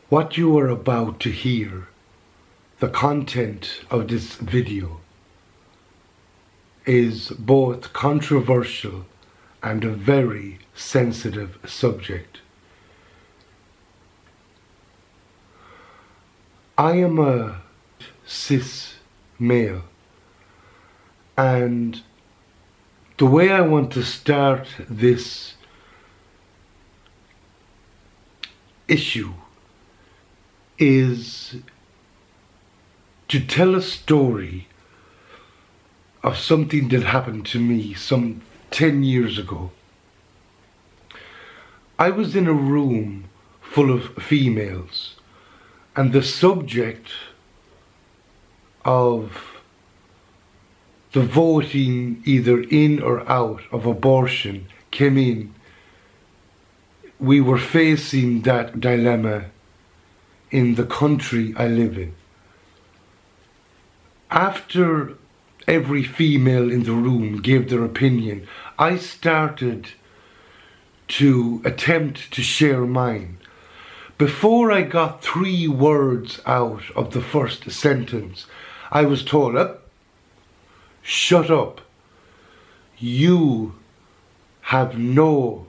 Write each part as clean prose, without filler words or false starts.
What you are about to hear, the content of this video, is both controversial and a very sensitive subject. I am a cis male, and the way I want to start this issue is to tell a story of something that happened to me some 10 years ago. I was in a room full of females, and the subject of the voting either in or out of abortion came in. We were facing that dilemma in the country I live in. After every female in the room gave their opinion, I started to attempt to share mine. Before I got 3 words out of the first sentence, I was told, shut up. You have no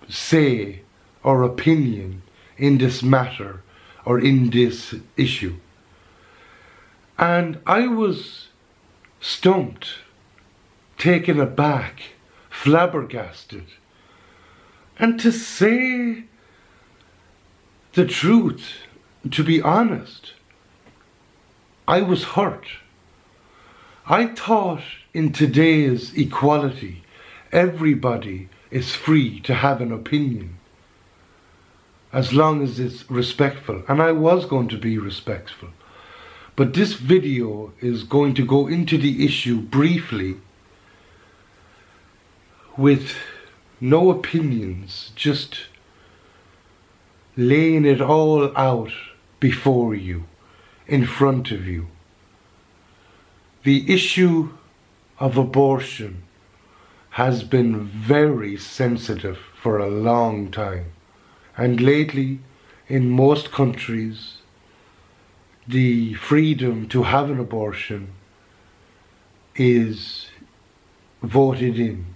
say or opinion in this matter or in this issue. And I was stumped, taken aback, flabbergasted. And to say the truth, to be honest, I was hurt. I thought in today's equality, everybody is free to have an opinion, as long as it's respectful. And I was going to be respectful. But this video is going to go into the issue briefly, with no opinions, just laying it all out before you, in front of you. The issue of abortion has been very sensitive for a long time. And lately, in most countries, the freedom to have an abortion is voted in.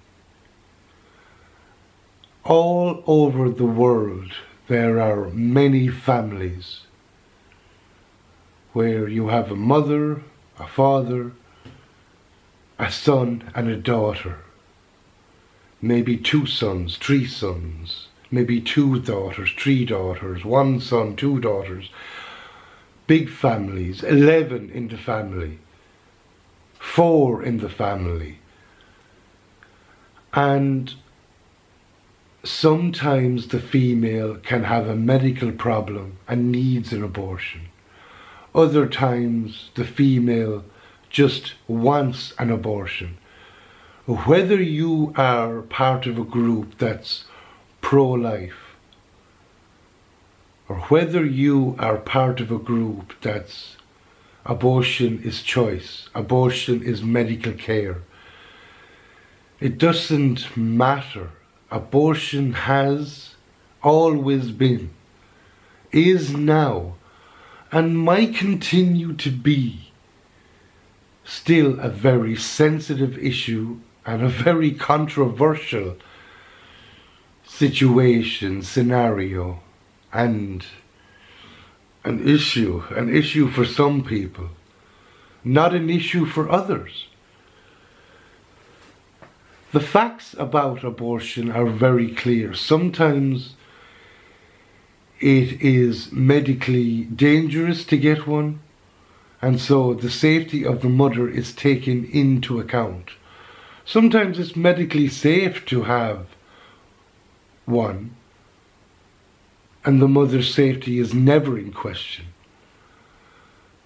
All over the world, there are many families where you have a mother, a father, a son and a daughter. Maybe 2 sons, 3 sons, maybe 2 daughters, 3 daughters, 1 son, 2 daughters. Big families, 11 in the family, 4 in the family. And sometimes the female can have a medical problem and needs an abortion. Other times the female just wants an abortion. Whether you are part of a group that's pro-life, or whether you are part of a group that's abortion is choice, abortion is medical care, it doesn't matter. Abortion has always been, is now, and might continue to be still a very sensitive issue and a very controversial situation, scenario, and an issue for some people, not an issue for others. The facts about abortion are very clear. Sometimes it is medically dangerous to get one, and so the safety of the mother is taken into account. Sometimes it's medically safe to have one, and the mother's safety is never in question.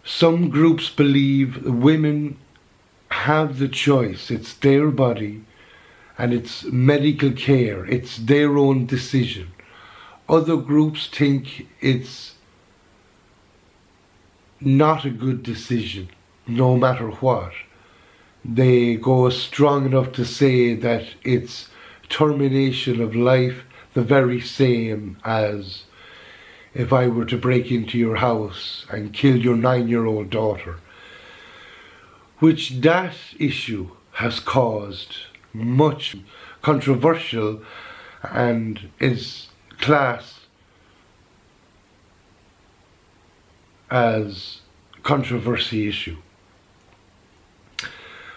Some groups believe women have the choice. It's their body and it's medical care. It's their own decision. Other groups think it's not a good decision, no matter what. They go strong enough to say that it's termination of life, the very same as if I were to break into your house and kill your 9-year-old daughter, which that issue has caused much controversial and is classed as controversy issue.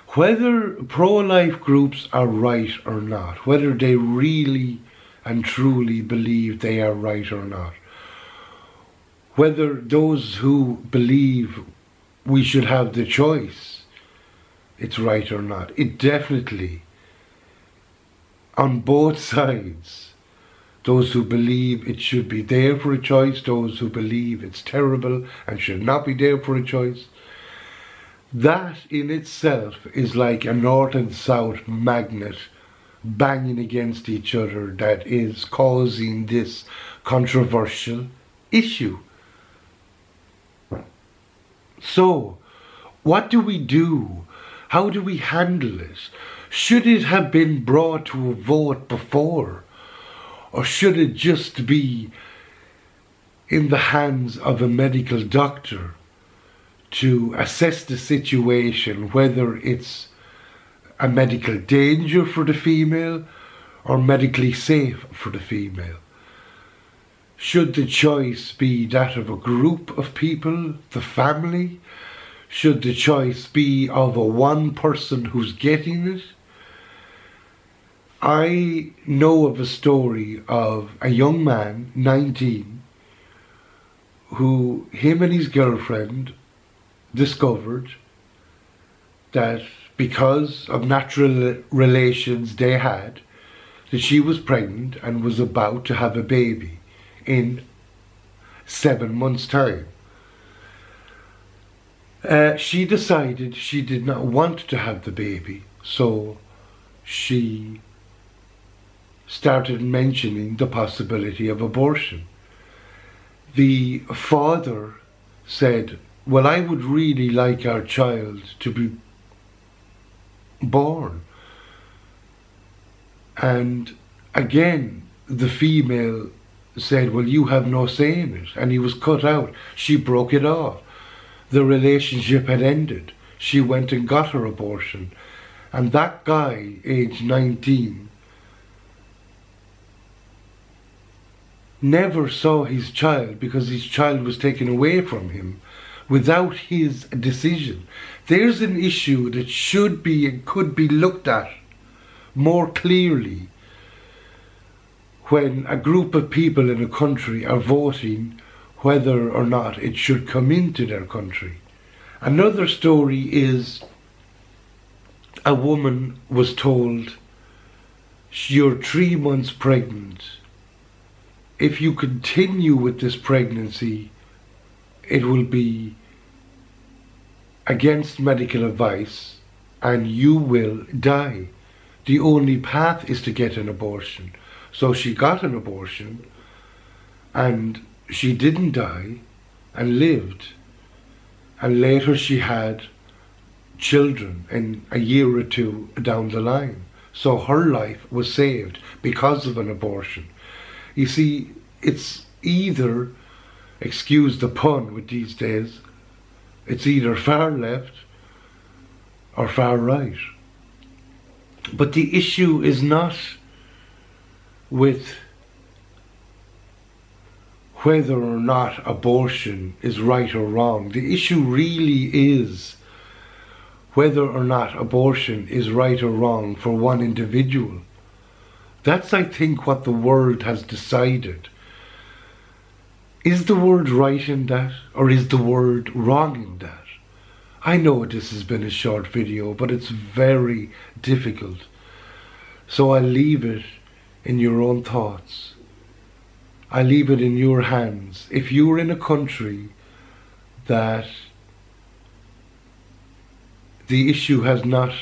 Whether pro-life groups are right or not, whether they really and truly believe they are right or not, whether those who believe we should have the choice, it's right or not, it definitely, on both sides, those who believe it should be there for a choice, those who believe it's terrible and should not be there for a choice, that in itself is like a north and south magnet banging against each other that is causing this controversial issue. So, what do we do? How do we handle it? Should it have been brought to a vote before? Or should it just be in the hands of a medical doctor to assess the situation, whether it's a medical danger for the female or medically safe for the female? Should the choice be that of a group of people, the family? Should the choice be of a one person who's getting it? I know of a story of a young man, 19, who him and his girlfriend discovered that because of natural relations they had, that she was pregnant and was about to have a baby in 7 months' time. She decided she did not want to have the baby, so she started mentioning the possibility of abortion. The father said, well, I would really like our child to be born. And again, the female said, well, you have no say in it. And he was cut out. She broke it off. The relationship had ended. She went and got her abortion. And that guy, age 19, never saw his child because his child was taken away from him without his decision. There's an issue that should be and could be looked at more clearly when a group of people in a country are voting whether or not it should come into their country. Another story is a woman was told, you're 3 months pregnant. If you continue with this pregnancy, it will be against medical advice and you will die. The only path is to get an abortion. So she got an abortion and she didn't die and lived. And later she had children in a year or two down the line. So her life was saved because of an abortion. You see, it's either, excuse the pun with these days, it's either far left or far right. But the issue is not with whether or not abortion is right or wrong. The issue really is whether or not abortion is right or wrong for one individual. That's, I think, what the world has decided. Is the world right in that, or is the world wrong in that? I know this has been a short video, but it's very difficult. So I leave it in your own thoughts. I leave it in your hands. If you're in a country that the issue has not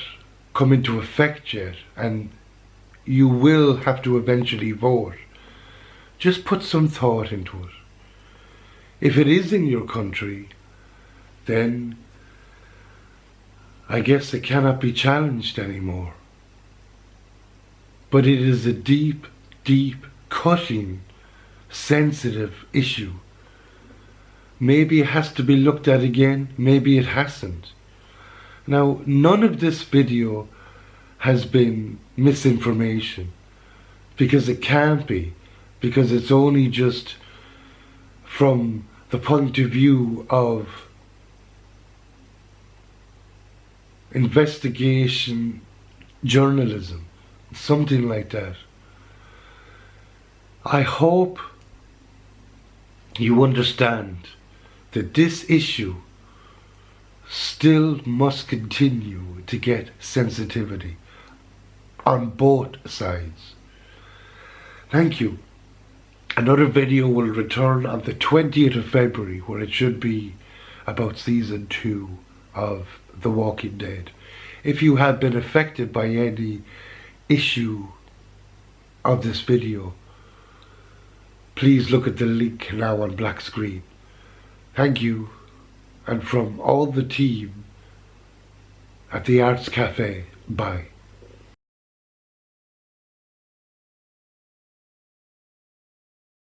come into effect yet, and you will have to eventually vote, just put some thought into it. If it is in your country, then I guess it cannot be challenged anymore. But it is a deep, deep, cutting, sensitive issue Maybe it has to be looked at again, maybe it hasn't. Now, none of this video has been misinformation, because it can't be, because it's only just from the point of view of investigation journalism, something like that. I hope you understand that this issue still must continue to get sensitivity on both sides. Thank you. Another video will return on the 20th of February, where it should be about season 2 of The Walking Dead. If you have been affected by any issue of this video, please look at the link now on black screen. Thank you, and from all the team at the Arts Cafe, bye.